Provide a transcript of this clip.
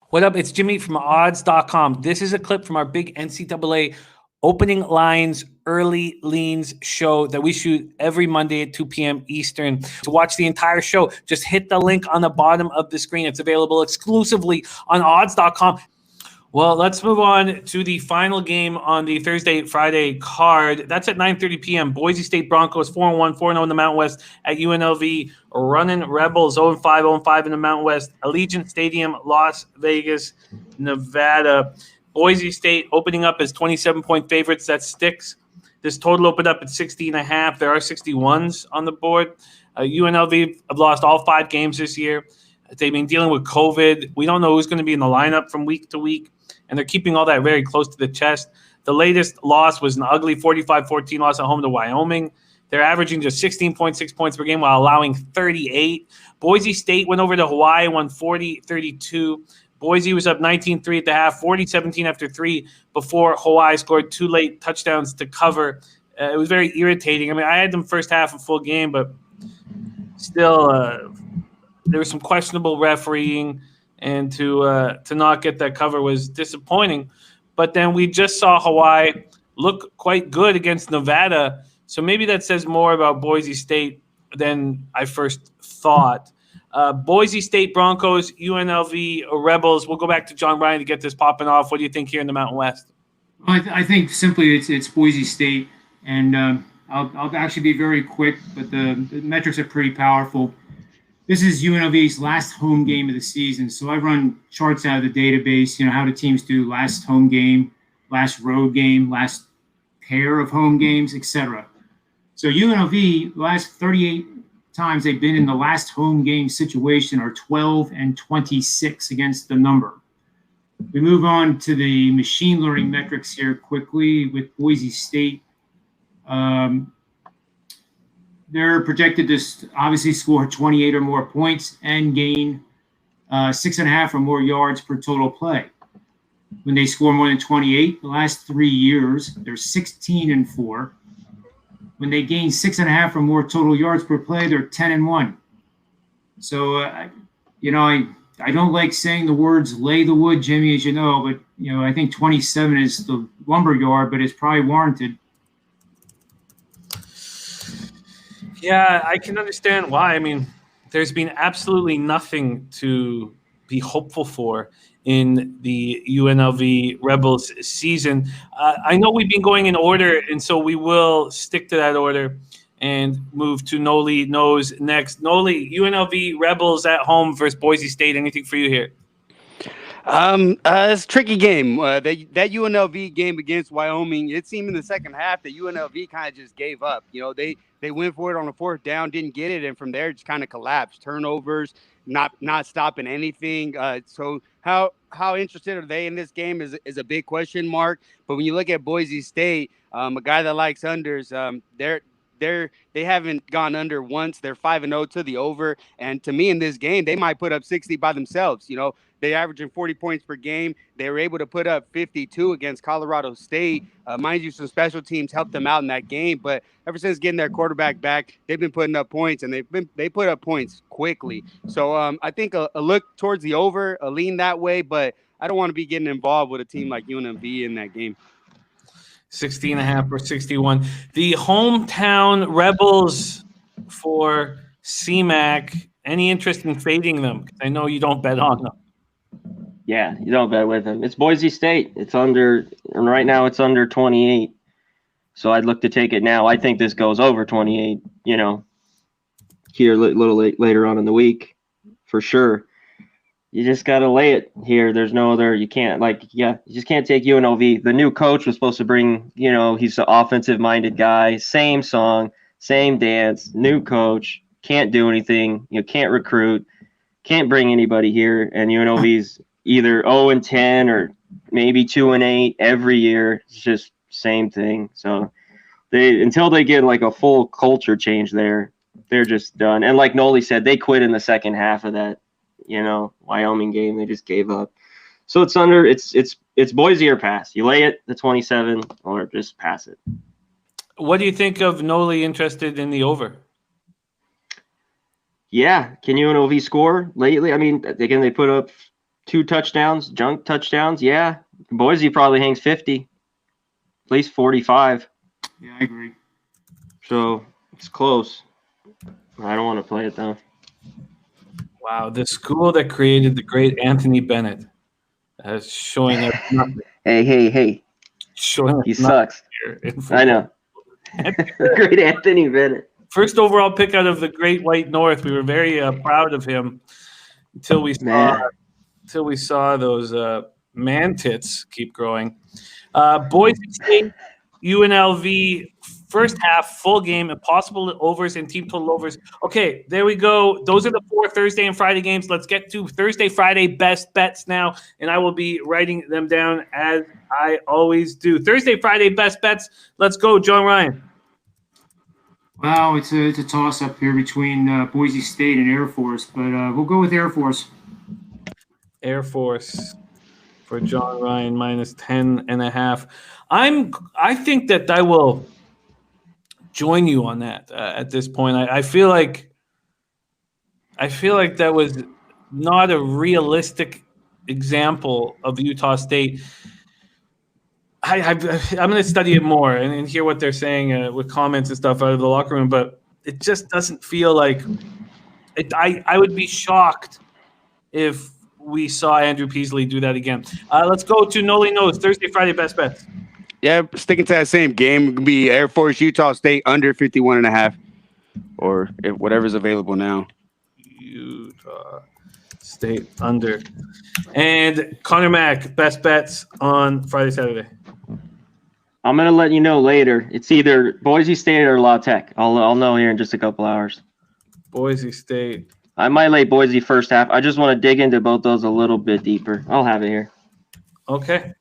What up? It's Jimmy from odds.com. This is a clip from our big NCAA opening lines, early leans show that we shoot every Monday at 2 p.m. Eastern. To watch the entire show, just hit the link on the bottom of the screen. It's available exclusively on odds.com. Well, let's move on to the final game on the Thursday-Friday card. That's at 9:30 p.m. Boise State Broncos 4-1, 4-0 in the Mountain West at UNLV. Running Rebels 0-5, 0-5 in the Mountain West. Allegiant Stadium, Las Vegas, Nevada. Boise State opening up as 27-point favorites. That sticks. This total opened up at 60.5. There are 61s on the board. UNLV have lost all 5 games this year. They've been dealing with COVID. We don't know who's going to be in the lineup from week to week, and they're keeping all that very close to the chest. The latest loss was an ugly 45-14 loss at home to Wyoming. They're averaging just 16.6 points per game while allowing 38. Boise State went over to Hawaii, won 40-32. Boise was up 19-3 at the half, 40-17 after 3 before Hawaii scored 2 late touchdowns to cover. It was very irritating. I mean, I had them first half a full game, but still there was some questionable refereeing, and to not get that cover was disappointing. But then we just saw Hawaii look quite good against Nevada, so maybe that says more about Boise State than I first thought. Boise State Broncos, UNLV Rebels. We'll go back to John Ryan to get this popping off. What do you think here in the Mountain West? Well, I think simply it's Boise State, and I'll actually be very quick, but the metrics are pretty powerful. This is UNLV's last home game of the season, so I run charts out of the database, how do teams do last home game, last road game, last pair of home games, etc. So UNLV, the last 38 times they've been in the last home game situation are 12-26 against the number. We move on to the machine learning metrics here quickly with Boise State. They're projected to obviously score 28 or more points and gain 6.5 or more yards per total play. When they score more than 28, the last 3 years, they're 16-4. When they gain 6.5 or more total yards per play, they're 10-1. So, I don't like saying the words "lay the wood," Jimmy, as you know, but I think 27 is the lumberyard, but it's probably warranted. Yeah, I can understand why. I mean, there's been absolutely nothing to be hopeful for in the UNLV Rebels season. I know we've been going in order, and so we will stick to that order and move to Nolly Knows next. Nolly, UNLV Rebels at home versus Boise State. Anything for you here? It's a tricky game. That UNLV game against Wyoming, it seemed in the second half that UNLV kind of just gave up. They went for it on a 4th down, didn't get it, and from there just kind of collapsed. Turnovers, not stopping anything. So how interested are they in this game is a big question mark. But when you look at Boise State, a guy that likes unders, they haven't gone under once. They're 5-0 to the over, and to me in this game they might put up 60 by themselves. They're averaging 40 points per game. They were able to put up 52 against Colorado State. Mind you, some special teams helped them out in that game, but ever since getting their quarterback back, they've been putting up points, and they put up points quickly. So I think a look towards the over, a lean that way, but I don't want to be getting involved with a team like UNLV in that game. 60.5 or 61. The hometown Rebels for CMac. Any interest in fading them? Because I know you don't bet on them. Yeah, you don't bet with them. It's Boise State. It's under, and right now it's under 28. So I'd look to take it now. I think this goes over 28, here a little later on in the week for sure. You just got to lay it here. There's no other, you just can't take UNLV. The new coach was supposed to bring, he's an offensive minded guy, same song, same dance, new coach, can't do anything, can't recruit, can't bring anybody here. And UNLV's either 0-10 or maybe 2-8 every year. It's just same thing. So until they get like a full culture change there, they're just done. And like Nolly said, they quit in the second half of that, Wyoming game. They just gave up. So it's under. It's Boise or pass. You lay it the 27 or just pass it. What do you think of Nolly interested in the over? Yeah, can UNLV score lately? I mean, again, they put up 2 touchdowns, junk touchdowns. Yeah, Boise probably hangs 50, at least 45. Yeah, I agree. So it's close. I don't want to play it though. Wow, the school that created the great Anthony Bennett is showing us nothing. Hey. Showing us He nothing sucks. here in I football. know. Great Anthony Bennett. First overall pick out of the Great White North. We were very proud of him until we saw those man tits keep growing. Boise State, UNLV, first half, full game, impossible overs and team total overs. Okay, there we go. Those are the 4 Thursday and Friday games. Let's get to Thursday, Friday best bets now, and I will be writing them down as I always do. Thursday, Friday best bets. Let's go, John Ryan. Wow, it's a toss-up here between Boise State and Air Force, but we'll go with Air Force. Air Force for John Ryan minus 10.5. I think that I will join you on that at this point. I feel like that was not a realistic example of Utah State. I'm going to study it more and hear what they're saying with comments and stuff out of the locker room, but it just doesn't feel like it. I would be shocked if we saw Andrew Peasley do that again. Let's go to Nolly Knows, Thursday, Friday best bets. Yeah, sticking to that same game. It could be Air Force, Utah State under 51.5, or whatever's available now. Utah State under. And Connor Mack, best bets on Friday, Saturday. I'm gonna let you know later. It's either Boise State or La Tech. I'll know here in just a couple hours. Boise State. I might lay Boise first half. I just want to dig into both those a little bit deeper. I'll have it here. Okay.